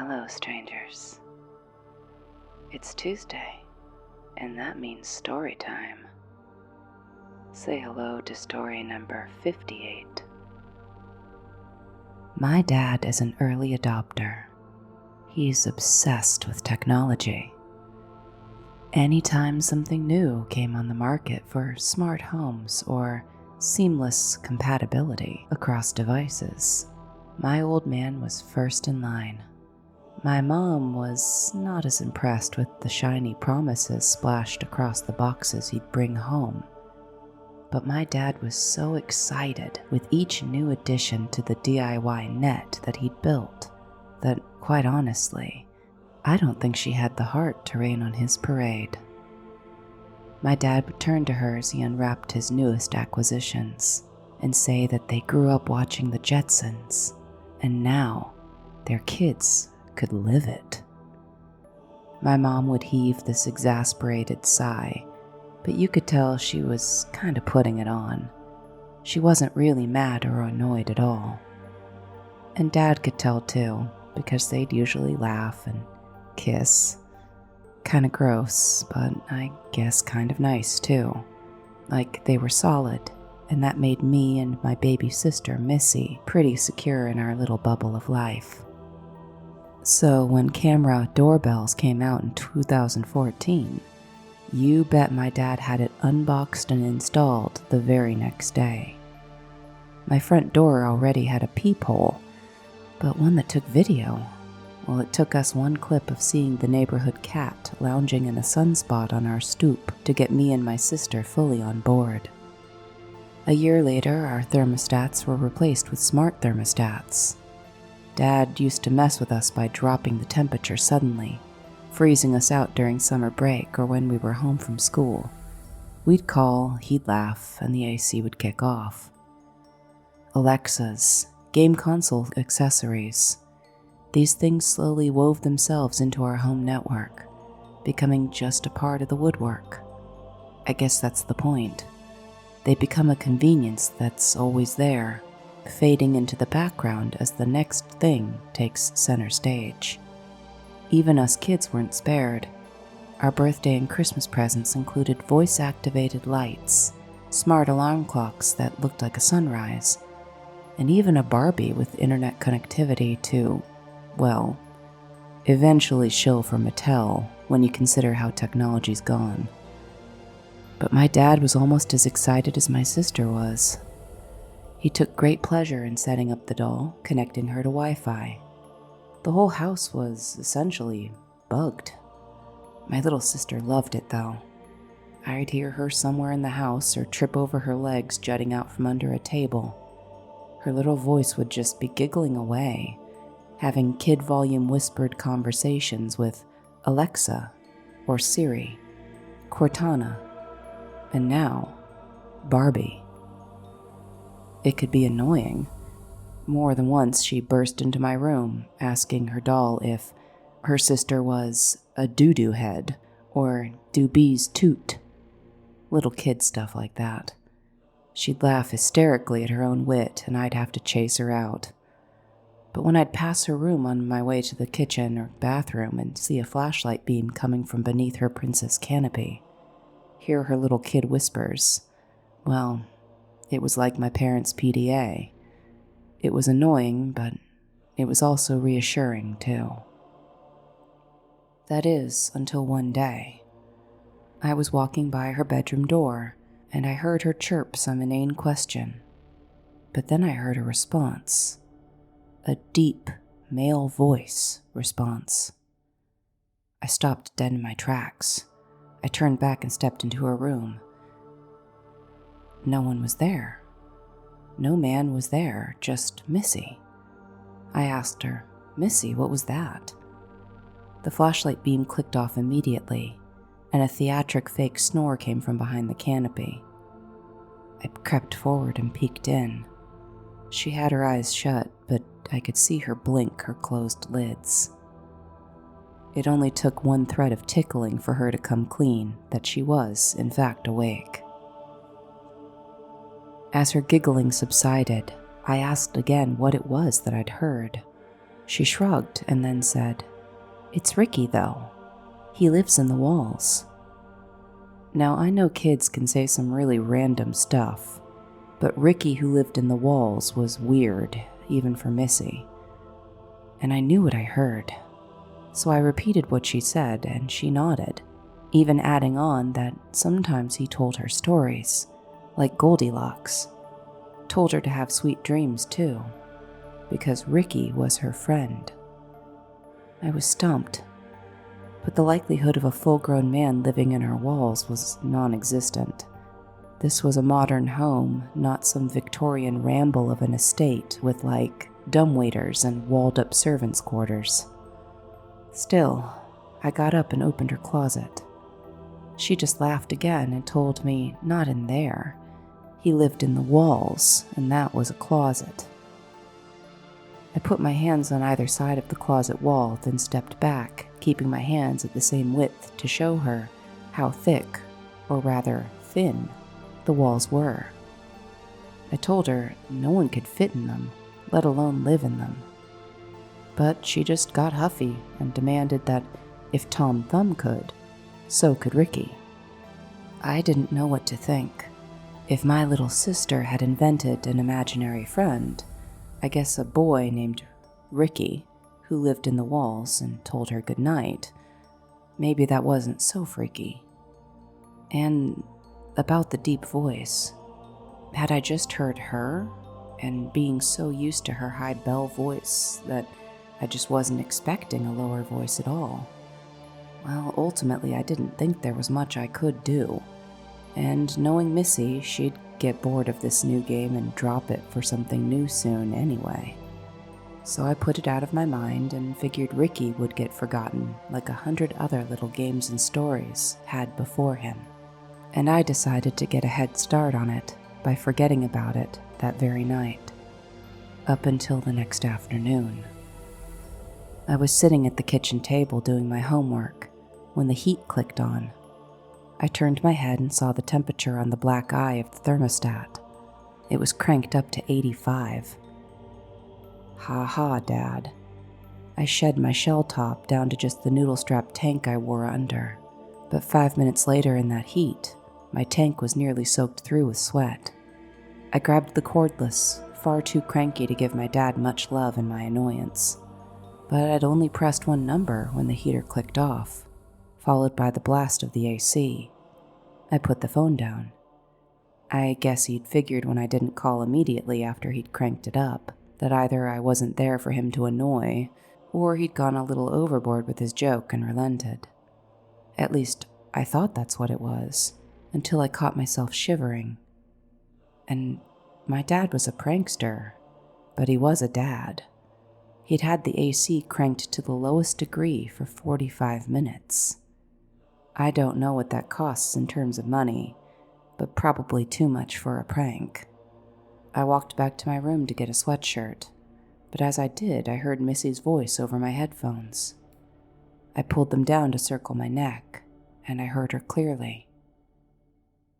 Hello, strangers. It's Tuesday, and that means story time. Say hello to story number 58. My dad is an early adopter. He's obsessed with technology. Anytime something new came on the market for smart homes or seamless compatibility across devices, my old man was first in line. My mom was not as impressed with the shiny promises splashed across the boxes he'd bring home. But my dad was so excited with each new addition to the DIY net that he'd built that, quite honestly, I don't think she had the heart to rain on his parade. My dad would turn to her as he unwrapped his newest acquisitions and say that they grew up watching the Jetsons, and now their kids could live it. My mom would heave this exasperated sigh, but you could tell she was kind of putting it on. She wasn't really mad or annoyed at all. And Dad could tell too, because they'd usually laugh and kiss. Kind of gross, but I guess kind of nice too. Like they were solid, and that made me and my baby sister Missy pretty secure in our little bubble of life. So when camera doorbells came out in 2014, you bet my dad had it unboxed and installed the very next day. My front door already had a peephole, but one that took video. Well, it took us one clip of seeing the neighborhood cat lounging in a sunspot on our stoop to get me and my sister fully on board. A year later, our thermostats were replaced with smart thermostats. Dad used to mess with us by dropping the temperature suddenly, freezing us out during summer break or when we were home from school. We'd call, he'd laugh, and the AC would kick off. Alexas, game console accessories. These things slowly wove themselves into our home network, becoming just a part of the woodwork. I guess that's the point. They become a convenience that's always there, fading into the background as the next thing takes center stage. Even us kids weren't spared. Our birthday and Christmas presents included voice-activated lights, smart alarm clocks that looked like a sunrise, and even a Barbie with internet connectivity to, well, eventually shill for Mattel when you consider how technology's gone. But my dad was almost as excited as my sister was. He took great pleasure in setting up the doll, connecting her to Wi-Fi. The whole house was essentially bugged. My little sister loved it though. I'd hear her somewhere in the house or trip over her legs jutting out from under a table. Her little voice would just be giggling away, having kid volume whispered conversations with Alexa or Siri, Cortana, and now Barbie. It could be annoying. More than once she burst into my room asking her doll if her sister was a doo-doo head or do bees toot. Little kid stuff like that. She'd laugh hysterically at her own wit and I'd have to chase her out. But when I'd pass her room on my way to the kitchen or bathroom and see a flashlight beam coming from beneath her princess canopy, hear her little kid whispers, well, it was like my parents' PDA. It was annoying, but it was also reassuring, too. That is, until one day. I was walking by her bedroom door, and I heard her chirp some inane question. But then I heard a response. A deep, male voice response. I stopped dead in my tracks. I turned back and stepped into her room. No one was there. No man was there, just Missy. I asked her, "Missy, what was that?" The flashlight beam clicked off immediately, and a theatric fake snore came from behind the canopy. I crept forward and peeked in. She had her eyes shut, but I could see her blink her closed lids. It only took one thread of tickling for her to come clean that she was, in fact, awake. As her giggling subsided, I asked again what it was that I'd heard. She shrugged and then said, "It's Ricky, though. He lives in the walls." Now, I know kids can say some really random stuff, but Ricky who lived in the walls was weird, even for Missy. And I knew what I heard. So I repeated what she said, and she nodded, even adding on that sometimes he told her stories, like Goldilocks. Told her to have sweet dreams, too, because Ricky was her friend. I was stumped, but the likelihood of a full-grown man living in her walls was non-existent. This was a modern home, not some Victorian ramble of an estate with, dumbwaiters and walled-up servants' quarters. Still, I got up and opened her closet. She just laughed again and told me not in there. He lived in the walls, and that was a closet. I put my hands on either side of the closet wall, then stepped back, keeping my hands at the same width to show her how thick, or rather thin, the walls were. I told her no one could fit in them, let alone live in them. But she just got huffy and demanded that if Tom Thumb could, so could Ricky. I didn't know what to think. If my little sister had invented an imaginary friend, I guess a boy named Ricky, who lived in the walls and told her goodnight, maybe that wasn't so freaky. And about the deep voice, had I just heard her, and being so used to her high bell voice that I just wasn't expecting a lower voice at all? Well, ultimately I didn't think there was much I could do, and knowing Missy, she'd get bored of this new game and drop it for something new soon anyway. So I put it out of my mind and figured Ricky would get forgotten like 100 other little games and stories had before him. And I decided to get a head start on it by forgetting about it that very night, up until the next afternoon. I was sitting at the kitchen table doing my homework when the heat clicked on. I turned my head and saw the temperature on the black eye of the thermostat. It was cranked up to 85. Ha ha, Dad. I shed my shell top down to just the noodle-strap tank I wore under, but 5 minutes later in that heat, my tank was nearly soaked through with sweat. I grabbed the cordless, far too cranky to give my dad much love in my annoyance, but I'd only pressed one number when the heater clicked off, followed by the blast of the AC. I put the phone down. I guess he'd figured when I didn't call immediately after he'd cranked it up, that either I wasn't there for him to annoy, or he'd gone a little overboard with his joke and relented. At least, I thought that's what it was, until I caught myself shivering. And my dad was a prankster, but he was a dad. He'd had the AC cranked to the lowest degree for 45 minutes. I don't know what that costs in terms of money, but probably too much for a prank. I walked back to my room to get a sweatshirt, but as I did, I heard Missy's voice over my headphones. I pulled them down to circle my neck, and I heard her clearly.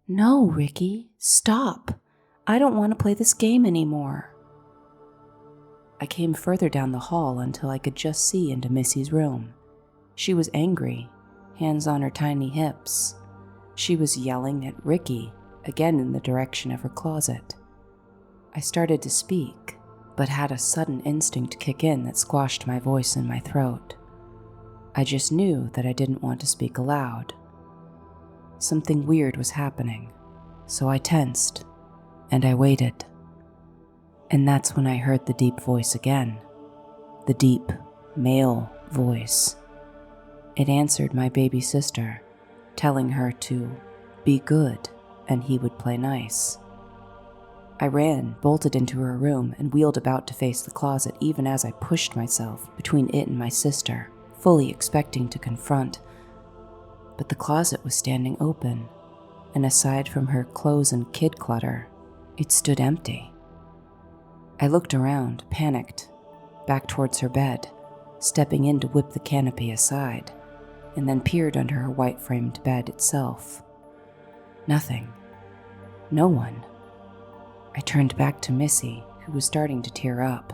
"No, Ricky, stop. I don't want to play this game anymore." I came further down the hall until I could just see into Missy's room. She was angry, hands on her tiny hips. She was yelling at Ricky, again in the direction of her closet. I started to speak, but had a sudden instinct kick in that squashed my voice in my throat. I just knew that I didn't want to speak aloud. Something weird was happening, so I tensed, and I waited. And that's when I heard the deep voice again. The deep, male voice. It answered my baby sister, telling her to be good and he would play nice. I ran, bolted into her room, and wheeled about to face the closet even as I pushed myself between it and my sister, fully expecting to confront. But the closet was standing open, and aside from her clothes and kid clutter, it stood empty. I looked around, panicked, back towards her bed, stepping in to whip the canopy aside, and then peered under her white-framed bed itself. Nothing. No one. I turned back to Missy, who was starting to tear up.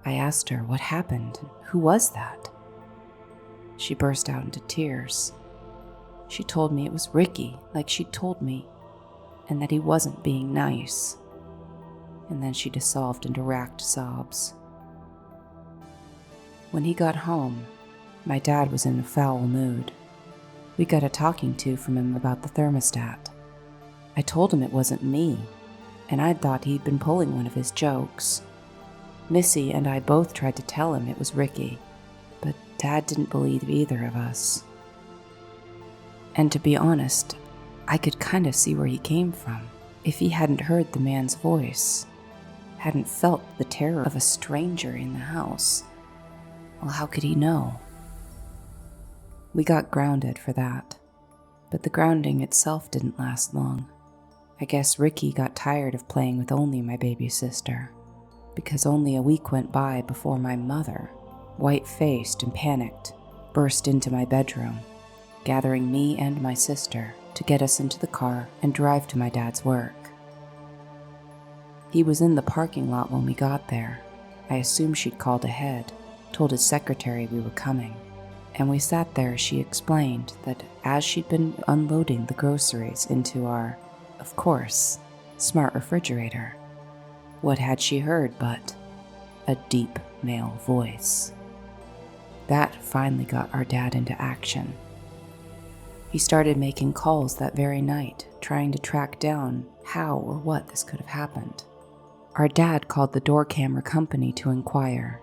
I asked her what happened and who was that. She burst out into tears. She told me it was Ricky, like she'd told me, and that he wasn't being nice. And then she dissolved into racked sobs. When he got home, my dad was in a foul mood. We got a talking to from him about the thermostat. I told him it wasn't me, and I'd thought he'd been pulling one of his jokes. Missy and I both tried to tell him it was Ricky, but Dad didn't believe either of us. And to be honest, I could kind of see where he came from. If he hadn't heard the man's voice, hadn't felt the terror of a stranger in the house, well, how could he know? We got grounded for that, but the grounding itself didn't last long. I guess Ricky got tired of playing with only my baby sister, because only a week went by before my mother, white-faced and panicked, burst into my bedroom, gathering me and my sister to get us into the car and drive to my dad's work. He was in the parking lot when we got there. I assumed she'd called ahead, told his secretary we were coming, and we sat there as she explained that as she'd been unloading the groceries into our, of course, smart refrigerator, what had she heard but a deep male voice? That finally got our dad into action. He started making calls that very night, trying to track down how or what this could have happened. Our dad called the door camera company to inquire.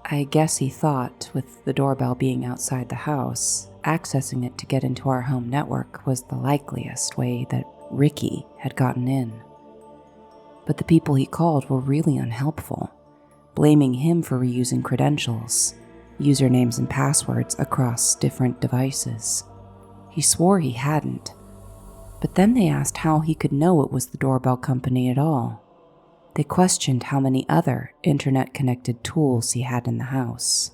I guess he thought, with the doorbell being outside the house, accessing it to get into our home network was the likeliest way that Ricky had gotten in. But the people he called were really unhelpful, blaming him for reusing credentials, usernames and passwords across different devices. He swore he hadn't, but then they asked how he could know it was the doorbell company at all. They questioned how many other internet-connected tools he had in the house.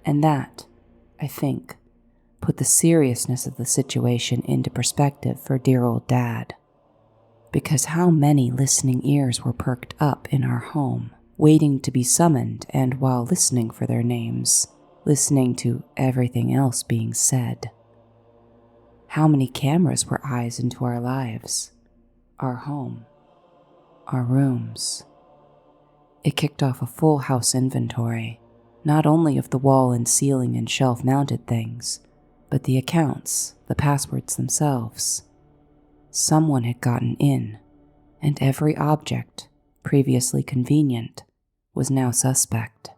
And that, I think, put the seriousness of the situation into perspective for dear old Dad. Because how many listening ears were perked up in our home, waiting to be summoned, and while listening for their names, listening to everything else being said. How many cameras were eyes into our lives, our home, our rooms? It kicked off a full house inventory, not only of the wall and ceiling and shelf-mounted things, but the accounts, the passwords themselves. Someone had gotten in, and every object, previously convenient, was now suspect.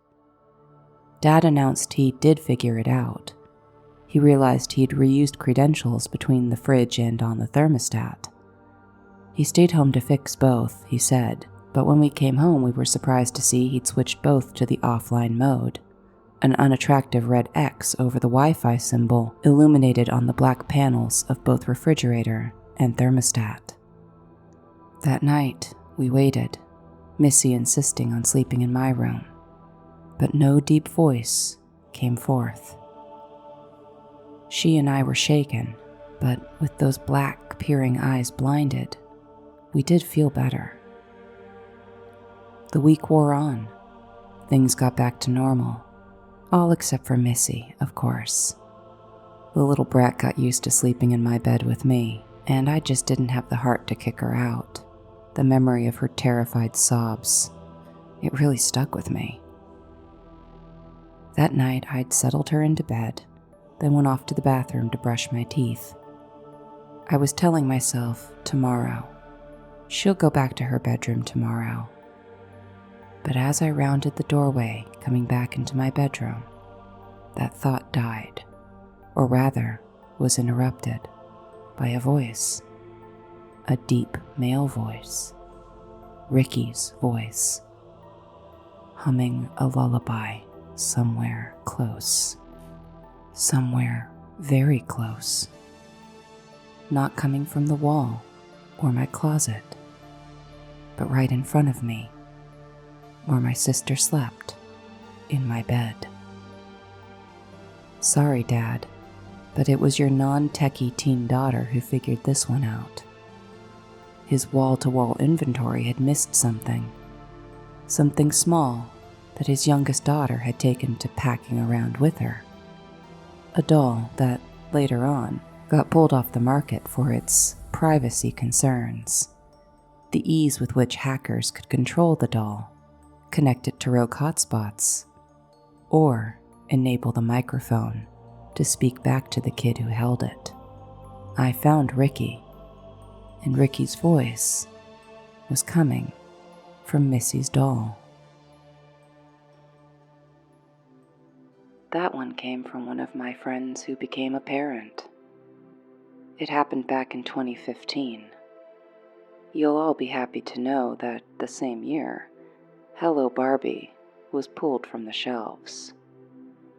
Dad announced he did figure it out. He realized he'd reused credentials between the fridge and on the thermostat. He stayed home to fix both, he said, but when we came home we were surprised to see he'd switched both to the offline mode. An unattractive red X over the Wi-Fi symbol illuminated on the black panels of both refrigerator and thermostat. That night, we waited, Missy insisting on sleeping in my room, but no deep voice came forth. She and I were shaken, but with those black, peering eyes blinded, we did feel better. The week wore on. Things got back to normal, all except for Missy, of course. The little brat got used to sleeping in my bed with me, and I just didn't have the heart to kick her out. The memory of her terrified sobs, it really stuck with me. That night, I'd settled her into bed, then went off to the bathroom to brush my teeth. I was telling myself, tomorrow. She'll go back to her bedroom tomorrow. But as I rounded the doorway, coming back into my bedroom, that thought died, or rather, was interrupted by a voice. A deep male voice. Ricky's voice. Humming a lullaby somewhere close. Somewhere very close. Not coming from the wall or my closet, but right in front of me, where my sister slept, in my bed. Sorry, Dad, but it was your non-techie teen daughter who figured this one out. His wall-to-wall inventory had missed something. Something small, that his youngest daughter had taken to packing around with her. A doll that, later on, got pulled off the market for its privacy concerns. The ease with which hackers could control the doll, connect it to rogue hotspots, or enable the microphone to speak back to the kid who held it. I found Ricky, and Ricky's voice was coming from Missy's doll. That one came from one of my friends who became a parent. It happened back in 2015. You'll all be happy to know that the same year, Hello Barbie was pulled from the shelves.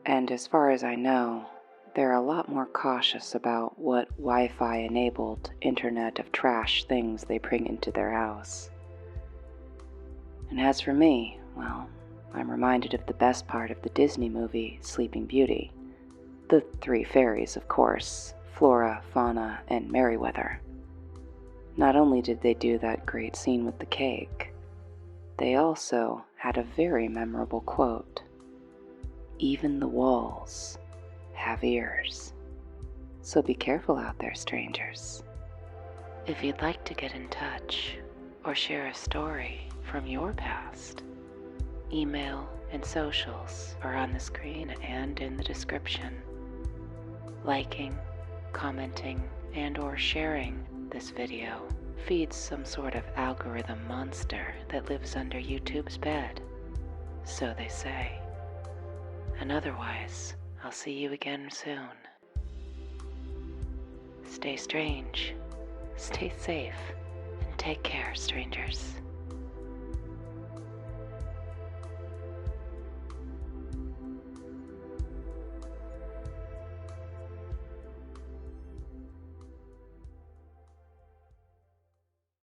And as far as I know, they're a lot more cautious about what Wi-Fi enabled Internet of Trash things they bring into their house. And as for me, well, I'm reminded of the best part of the Disney movie Sleeping Beauty. The three fairies, of course, Flora, Fauna, and Merryweather. Not only did they do that great scene with the cake, they also had a very memorable quote. Even the walls have ears. So be careful out there, strangers. If you'd like to get in touch or share a story from your past, email and socials are on the screen and in the description. Liking, commenting, and or sharing this video feeds some sort of algorithm monster that lives under YouTube's bed. So they say. And otherwise, I'll see you again soon. Stay strange, stay safe, and take care, strangers.